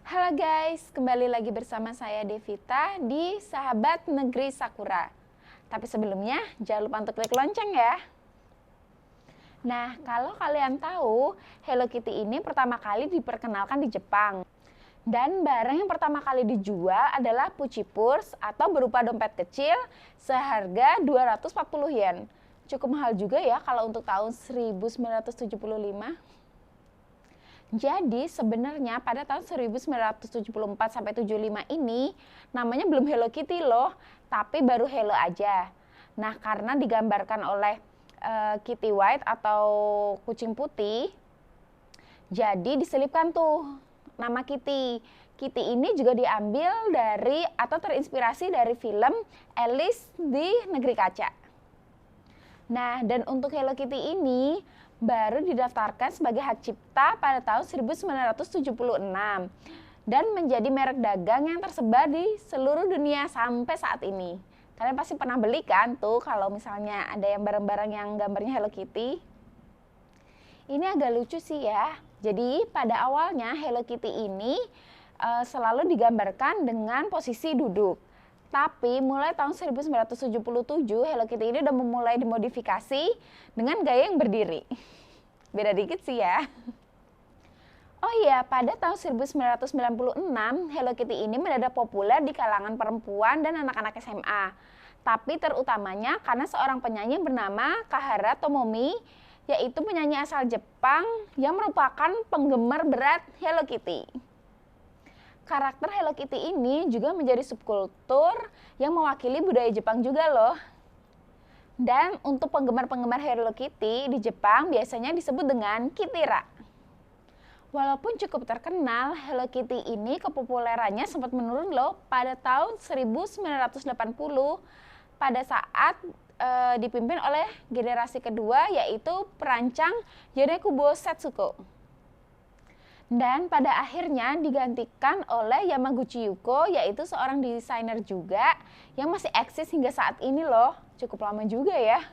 Halo guys, kembali lagi bersama saya Devita di Sahabat Negeri Sakura. Tapi sebelumnya jangan lupa untuk klik lonceng ya. Nah, kalau kalian tahu, Hello Kitty ini pertama kali diperkenalkan di Jepang. Dan barang yang pertama kali dijual adalah Puchi Purse atau berupa dompet kecil seharga 240 yen. Cukup mahal juga ya kalau untuk tahun 1975. Jadi sebenarnya pada tahun 1974 sampai 75 ini namanya belum Hello Kitty loh, tapi baru Hello aja. Nah, karena digambarkan oleh Kitty White atau kucing putih, jadi diselipkan tuh nama Kitty. Kitty ini juga diambil dari atau terinspirasi dari film Alice di Negeri Kaca. Nah, dan untuk Hello Kitty ini baru didaftarkan sebagai hak cipta pada tahun 1976 dan menjadi merek dagang yang tersebar di seluruh dunia sampai saat ini. Kalian pasti pernah beli kan tuh kalau misalnya ada yang barang-barang yang gambarnya Hello Kitty. Ini agak lucu sih ya. Jadi pada awalnya Hello Kitty ini selalu digambarkan dengan posisi duduk. Tapi mulai tahun 1977 Hello Kitty ini udah memulai dimodifikasi dengan gaya yang berdiri. Beda dikit sih ya. Oh iya, pada tahun 1996 Hello Kitty ini mendadak populer di kalangan perempuan dan anak-anak SMA. Tapi terutamanya karena seorang penyanyi bernama Kahara Tomomi, yaitu penyanyi asal Jepang yang merupakan penggemar berat Hello Kitty. Karakter Hello Kitty ini juga menjadi subkultur yang mewakili budaya Jepang juga loh. Dan untuk penggemar-penggemar Hello Kitty di Jepang biasanya disebut dengan Kittira. Walaupun cukup terkenal, Hello Kitty ini kepopulerannya sempat menurun loh pada tahun 1980 pada saat dipimpin oleh generasi kedua yaitu perancang Yonekubo Setsuko. Dan pada akhirnya digantikan oleh Yamaguchi Yuko, yaitu seorang desainer juga yang masih eksis hingga saat ini loh. Cukup lama juga ya.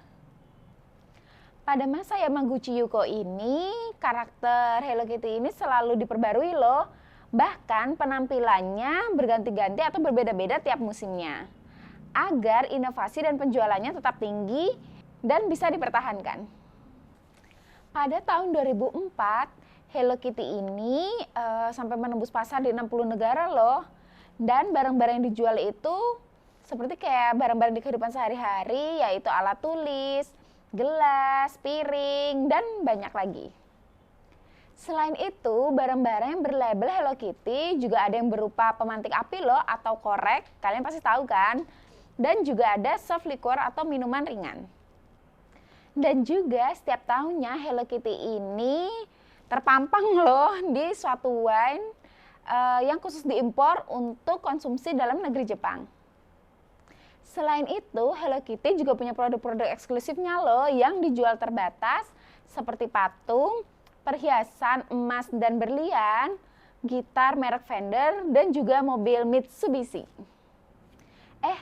Pada masa Yamaguchi Yuko ini, karakter Hello Kitty ini selalu diperbarui loh. Bahkan penampilannya berganti-ganti atau berbeda-beda tiap musimnya. Agar inovasi dan penjualannya tetap tinggi dan bisa dipertahankan. Pada tahun 2004, Hello Kitty ini sampai menembus pasar di 60 negara loh. Dan barang-barang yang dijual itu seperti kayak barang-barang di kehidupan sehari-hari, yaitu alat tulis, gelas, piring, dan banyak lagi. Selain itu, barang-barang yang berlabel Hello Kitty juga ada yang berupa pemantik api loh atau korek, kalian pasti tahu kan? Dan juga ada soft liquor atau minuman ringan. Dan juga setiap tahunnya Hello Kitty ini terpampang loh di suatu wine yang khusus diimpor untuk konsumsi dalam negeri Jepang. Selain itu, Hello Kitty juga punya produk-produk eksklusifnya loh yang dijual terbatas seperti patung, perhiasan emas dan berlian, gitar merek Fender, dan juga mobil Mitsubishi.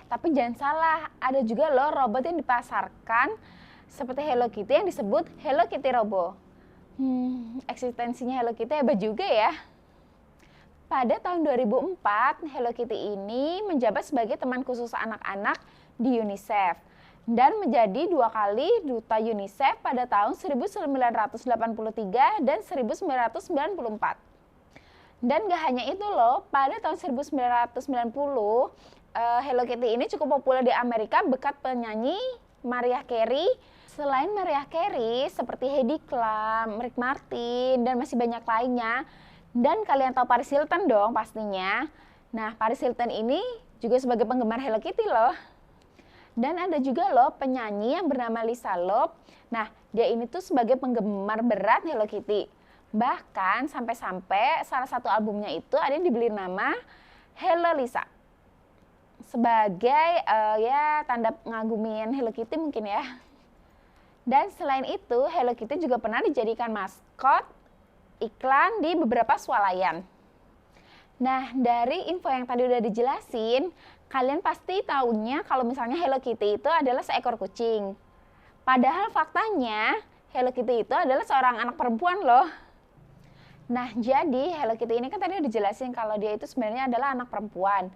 Tapi jangan salah, ada juga loh robot yang dipasarkan seperti Hello Kitty yang disebut Hello Kitty Robo. Eksistensinya Hello Kitty hebat juga ya. Pada tahun 2004, Hello Kitty ini menjabat sebagai teman khusus anak-anak di UNICEF dan menjadi 2 kali duta UNICEF pada tahun 1983 dan 1994. Dan gak hanya itu loh, pada tahun 1990, Hello Kitty ini cukup populer di Amerika berkat penyanyi Mariah Carey. Selain Mariah Carey, seperti Heidi Klum, Rick Martin, dan masih banyak lainnya. Dan kalian tahu Paris Hilton dong pastinya. Nah, Paris Hilton ini juga sebagai penggemar Hello Kitty loh. Dan ada juga loh penyanyi yang bernama Lisa Loeb. Nah, dia ini tuh sebagai penggemar berat Hello Kitty. Bahkan sampai-sampai salah satu albumnya itu ada yang dibeli nama Hello Lisa. Sebagai ya tanda ngagumin Hello Kitty mungkin ya. Dan selain itu, Hello Kitty juga pernah dijadikan maskot iklan di beberapa swalayan. Nah, dari info yang tadi udah dijelasin, kalian pasti taunya kalau misalnya Hello Kitty itu adalah seekor kucing. Padahal faktanya, Hello Kitty itu adalah seorang anak perempuan loh. Nah, jadi Hello Kitty ini kan tadi udah dijelasin kalau dia itu sebenarnya adalah anak perempuan.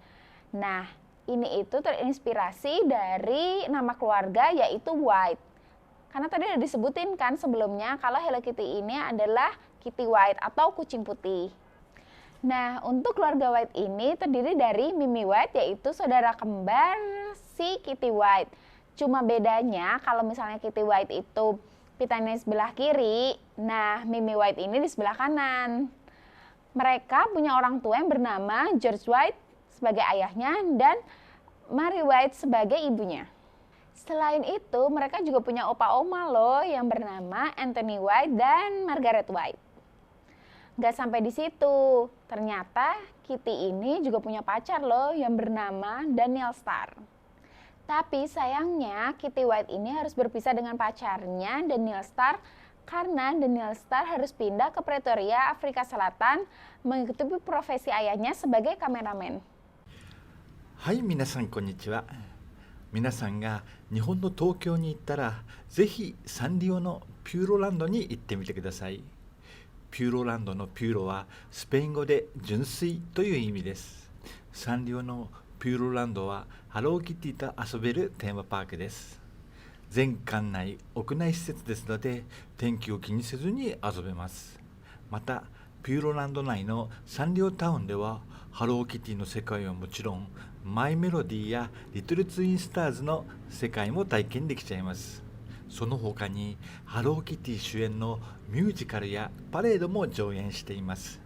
Nah, ini itu terinspirasi dari nama keluarga yaitu White. Karena tadi udah disebutin kan sebelumnya kalau Hello Kitty ini adalah Kitty White atau kucing putih. Nah, untuk keluarga White ini terdiri dari Mimi White yaitu saudara kembar si Kitty White. Cuma bedanya kalau misalnya Kitty White itu pitanya di sebelah kiri, nah Mimi White ini di sebelah kanan. Mereka punya orang tua yang bernama George White sebagai ayahnya dan Mary White sebagai ibunya. Selain itu, mereka juga punya opa-oma loh yang bernama Anthony White dan Margaret White. Gak sampai di situ, ternyata Kitty ini juga punya pacar loh yang bernama Daniel Starr. Tapi sayangnya Kitty White ini harus berpisah dengan pacarnya Daniel Starr karena Daniel Starr harus pindah ke Pretoria, Afrika Selatan mengikuti profesi ayahnya sebagai kameramen. はい、皆さんこんにちは。皆さんが日本の東京に行ったら、ぜひサンリオのピューロランドに行ってみてください。ピューロランドのピューロはスペイン語で純粋という意味です。サンリオのピューロランドはハローキティと遊べるテーマパークです。全館内屋内施設ですので、天気を気にせずに遊べます。またピューロランド内のサンリオタウンではハローキティの世界はもちろん、マイメロディやリトルツインスターズの世界も体験できちゃいます。その他にハローキティ主演のミュージカルやパレードも上演しています。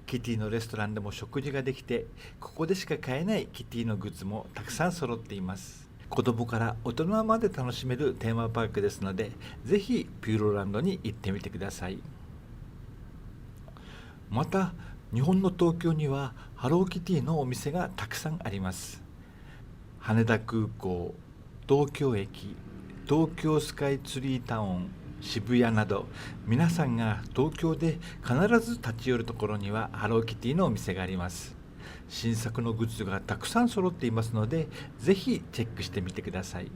キティのレストランでも食事ができて、ここでしか買えないキティのグッズもたくさん揃っています。子供から大人まで楽しめるテーマパークですので、ぜひピューロランドに行ってみてください。また日本の東京にはハローキティのお店がたくさんあります。羽田空港、東京駅、東京スカイツリータウン、渋谷など、皆さんが東京で必ず立ち寄るところにはハローキティのお店があります。新作のグッズがたくさん揃っていますので、ぜひチェックしてみてください。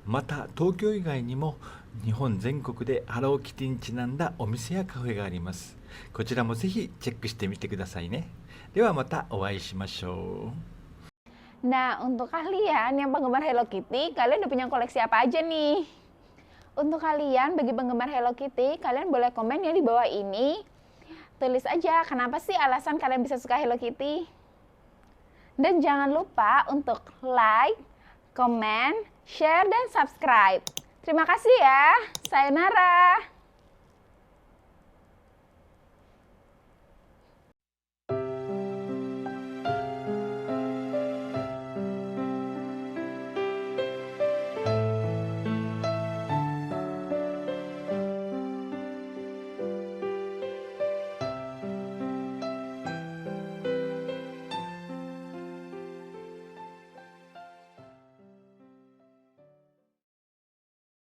また東京以外にも日本全国でハローキティにちなんだお店やカフェがあります。こちらもぜひチェックしてみてくださいね。ではまたお会いしましょう。Nah, untuk kalian yang penggemar Hello Kitty, kalian udah punya koleksi apa aja nih? Untuk kalian, bagi penggemar Hello Kitty, kalian boleh komen ya di bawah ini. Tulis aja kenapa sih alasan kalian bisa suka Hello Kitty. Dan jangan lupa untuk like, comment, share, dan subscribe. Terima kasih ya. Sayonara.